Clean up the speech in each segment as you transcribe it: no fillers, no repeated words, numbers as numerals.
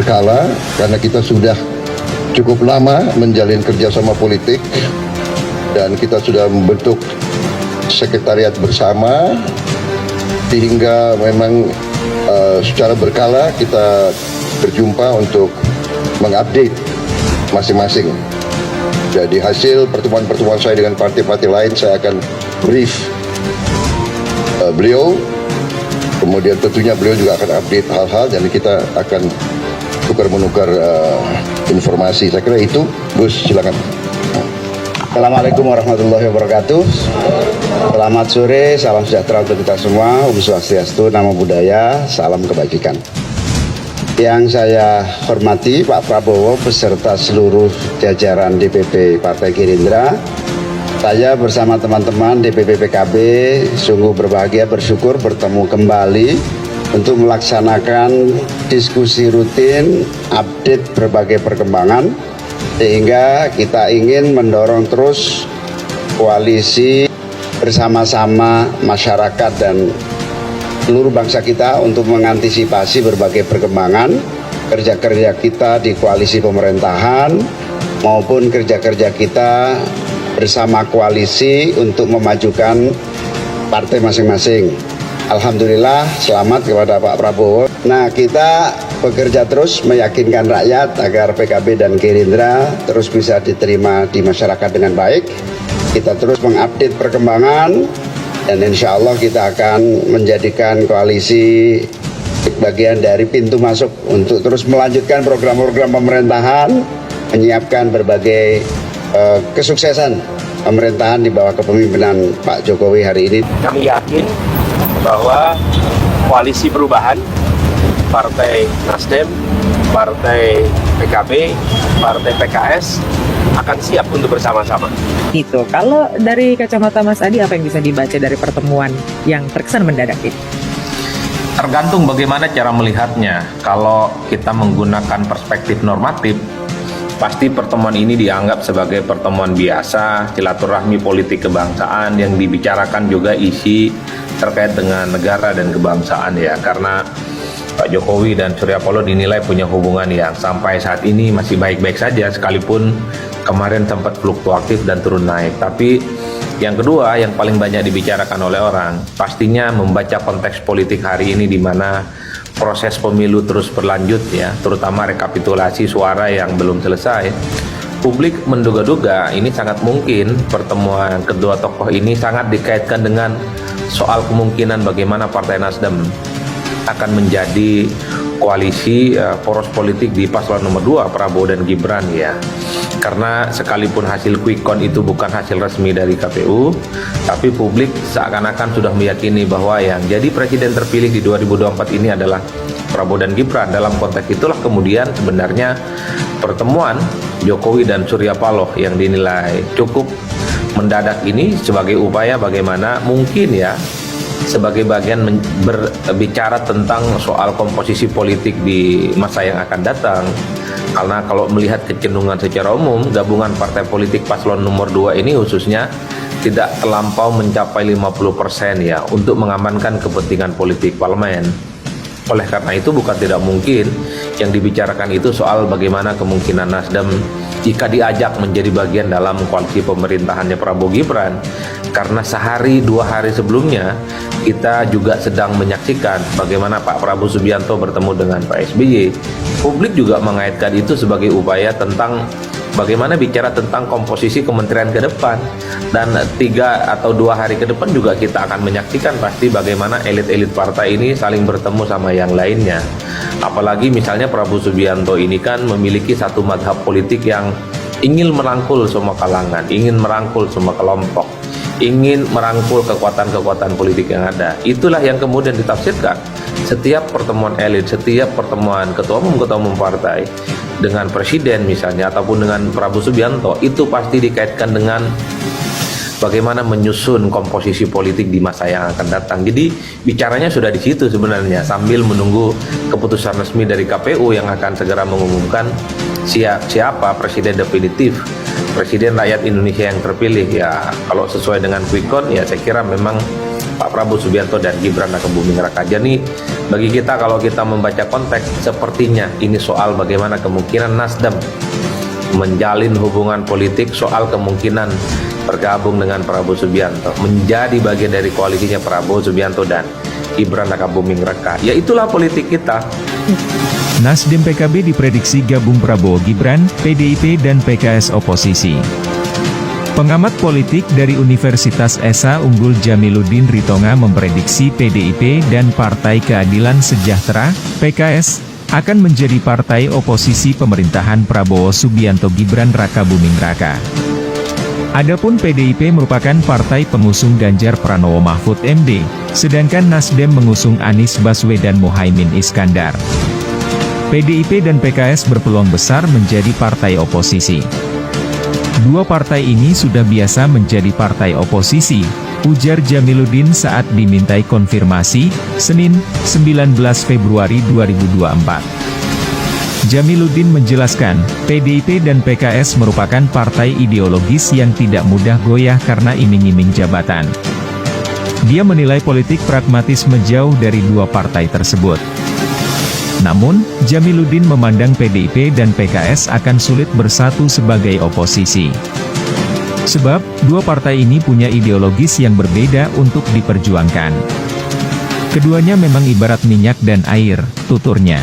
berkala karena kita sudah cukup lama menjalin kerjasama politik dan kita sudah membentuk sekretariat bersama sehingga memang secara berkala kita berjumpa untuk mengupdate masing-masing. Jadi hasil pertemuan-pertemuan saya dengan partai-partai lain saya akan brief beliau, kemudian tentunya beliau juga akan update hal-hal dan kita akan tukar-menukar informasi. Saya kira itu, Gus, silakan. Assalamualaikum warahmatullahi wabarakatuh. Selamat sore, salam sejahtera untuk kita semua. Om Swastiastu, Namo Buddhaya, salam kebajikan. Yang saya hormati Pak Prabowo beserta seluruh jajaran DPP Partai Gerindra, saya bersama teman-teman DPP PKB sungguh berbahagia, bersyukur bertemu kembali untuk melaksanakan diskusi rutin, update berbagai perkembangan, sehingga kita ingin mendorong terus koalisi bersama-sama masyarakat dan seluruh bangsa kita untuk mengantisipasi berbagai perkembangan kerja-kerja kita di koalisi pemerintahan maupun kerja-kerja kita bersama koalisi untuk memajukan partai masing-masing. Alhamdulillah, selamat kepada Pak Prabowo. Nah, kita bekerja terus meyakinkan rakyat agar PKB dan Gerindra terus bisa diterima di masyarakat dengan baik. Kita terus mengupdate perkembangan dan insya Allah kita akan menjadikan koalisi bagian dari pintu masuk untuk terus melanjutkan program-program pemerintahan, menyiapkan berbagai kesuksesan pemerintahan di bawah kepemimpinan Pak Jokowi hari ini. Kami yakin bahwa koalisi perubahan, Partai Nasdem, Partai PKB, Partai PKS akan siap untuk bersama-sama. Gitu. Kalau dari kacamata Mas Adi, apa yang bisa dibaca dari pertemuan yang terkesan mendadak ini? Tergantung bagaimana cara melihatnya. Kalau kita menggunakan perspektif normatif, pasti pertemuan ini dianggap sebagai pertemuan biasa, silaturahmi politik kebangsaan yang dibicarakan juga isi terkait dengan negara dan kebangsaan ya. Karena Pak Jokowi dan Surya Paloh dinilai punya hubungan yang sampai saat ini masih baik-baik saja, sekalipun kemarin sempat fluktuatif dan turun naik. Tapi yang kedua yang paling banyak dibicarakan oleh orang pastinya membaca konteks politik hari ini di mana proses pemilu terus berlanjut ya, terutama rekapitulasi suara yang belum selesai. Publik menduga-duga ini sangat mungkin pertemuan kedua tokoh ini sangat dikaitkan dengan soal kemungkinan bagaimana Partai Nasdem akan menjadi koalisi poros politik di paslon nomor 2 Prabowo dan Gibran ya. Karena sekalipun hasil quick count itu bukan hasil resmi dari KPU, tapi publik seakan-akan sudah meyakini bahwa yang jadi presiden terpilih di 2024 ini adalah Prabowo dan Gibran. Dalam konteks itulah kemudian sebenarnya pertemuan Jokowi dan Surya Paloh yang dinilai cukup mendadak ini sebagai upaya bagaimana mungkin ya sebagai bagian berbicara tentang soal komposisi politik di masa yang akan datang. Karena kalau melihat kecenderungan secara umum, gabungan partai politik paslon nomor 2 ini khususnya tidak terlampau mencapai 50% ya untuk mengamankan kepentingan politik parlemen. Oleh karena itu bukan tidak mungkin yang dibicarakan itu soal bagaimana kemungkinan Nasdem jika diajak menjadi bagian dalam koalisi pemerintahannya Prabowo Gibran. Karena sehari 2 hari sebelumnya kita juga sedang menyaksikan bagaimana Pak Prabowo Subianto bertemu dengan Pak SBY. Publik juga mengaitkan itu sebagai upaya tentang bagaimana bicara tentang komposisi kementerian ke depan. Dan 3 atau 2 hari ke depan juga kita akan menyaksikan pasti bagaimana elit-elit partai ini saling bertemu sama yang lainnya. Apalagi misalnya Prabowo Subianto ini kan memiliki satu madhab politik yang ingin merangkul semua kalangan, ingin merangkul semua kelompok, ingin merangkul kekuatan-kekuatan politik yang ada. Itulah yang kemudian ditafsirkan setiap pertemuan elit, setiap pertemuan ketua umum partai dengan presiden misalnya ataupun dengan Prabowo Subianto, itu pasti dikaitkan dengan bagaimana menyusun komposisi politik di masa yang akan datang. Jadi bicaranya sudah di situ sebenarnya, sambil menunggu keputusan resmi dari KPU yang akan segera mengumumkan siapa presiden definitif, presiden rakyat Indonesia yang terpilih ya. Kalau sesuai dengan quick count ya saya kira memang Pak Prabowo Subianto dan Gibran Rakabuming Raka. Jadi bagi kita, kalau kita membaca konteks, sepertinya ini soal bagaimana kemungkinan Nasdem menjalin hubungan politik, soal kemungkinan bergabung dengan Prabowo Subianto, menjadi bagian dari koalisinya Prabowo Subianto dan Gibran Rakabuming Raka. Ya itulah politik kita. Nasdem PKB diprediksi gabung Prabowo Gibran, PDIP dan PKS oposisi. Pengamat politik dari Universitas Esa Unggul Jamiluddin Ritonga memprediksi PDIP dan Partai Keadilan Sejahtera, PKS, akan menjadi partai oposisi pemerintahan Prabowo Subianto Gibran Rakabuming Raka. Adapun PDIP merupakan partai pengusung Ganjar Pranowo Mahfud MD, sedangkan Nasdem mengusung Anies Baswedan Muhaimin Iskandar. PDIP dan PKS berpeluang besar menjadi partai oposisi. Dua partai ini sudah biasa menjadi partai oposisi, ujar Jamiluddin saat dimintai konfirmasi, Senin, 19 Februari 2024. Jamiluddin menjelaskan, PDIP dan PKS merupakan partai ideologis yang tidak mudah goyah karena iming-iming jabatan. Dia menilai politik pragmatisme jauh dari dua partai tersebut. Namun, Jamiluddin memandang PDIP dan PKS akan sulit bersatu sebagai oposisi. Sebab, dua partai ini punya ideologis yang berbeda untuk diperjuangkan. Keduanya memang ibarat minyak dan air, tuturnya.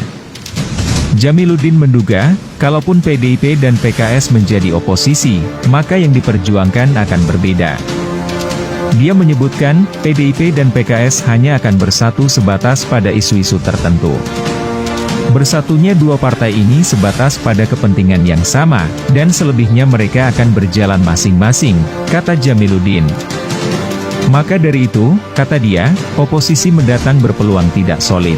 Jamiluddin menduga, kalaupun PDIP dan PKS menjadi oposisi, maka yang diperjuangkan akan berbeda. Dia menyebutkan, PDIP dan PKS hanya akan bersatu sebatas pada isu-isu tertentu. Bersatunya dua partai ini sebatas pada kepentingan yang sama, dan selebihnya mereka akan berjalan masing-masing, kata Jamiluddin. Maka dari itu, kata dia, oposisi mendatang berpeluang tidak solid.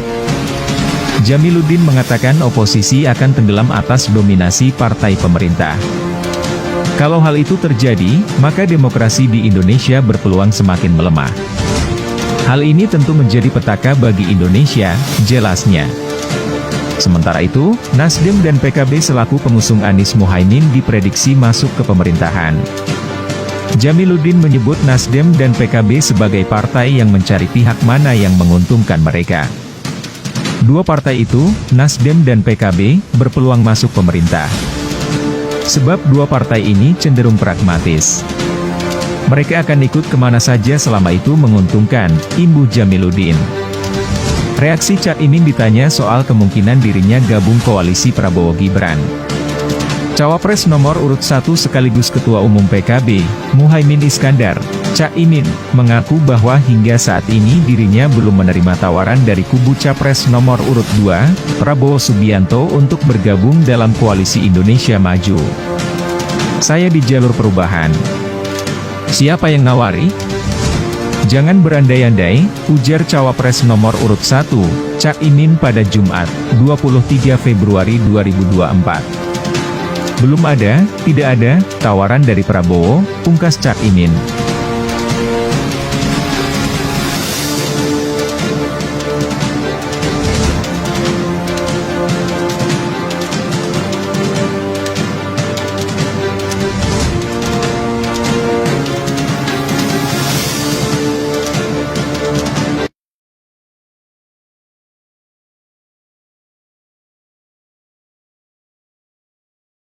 Jamiluddin mengatakan oposisi akan tenggelam atas dominasi partai pemerintah. Kalau hal itu terjadi, maka demokrasi di Indonesia berpeluang semakin melemah. Hal ini tentu menjadi petaka bagi Indonesia, jelasnya. Sementara itu, Nasdem dan PKB selaku pengusung Anies Muhaimin diprediksi masuk ke pemerintahan. Jamiluddin menyebut Nasdem dan PKB sebagai partai yang mencari pihak mana yang menguntungkan mereka. Dua partai itu, Nasdem dan PKB, berpeluang masuk pemerintah. Sebab dua partai ini cenderung pragmatis. Mereka akan ikut kemana saja selama itu menguntungkan, imbuh Jamiluddin. Reaksi Cak Imin ditanya soal kemungkinan dirinya gabung koalisi Prabowo Gibran. Cawapres nomor urut 1 sekaligus Ketua Umum PKB, Muhaimin Iskandar, Cak Imin, mengaku bahwa hingga saat ini dirinya belum menerima tawaran dari kubu Capres nomor urut 2, Prabowo Subianto untuk bergabung dalam koalisi Indonesia Maju. Saya di jalur perubahan. Siapa yang nawari? Jangan berandai-andai, ujar Cawapres nomor urut 1, Cak Imin pada Jumat, 23 Februari 2024. Belum ada, tidak ada, tawaran dari Prabowo, pungkas Cak Imin.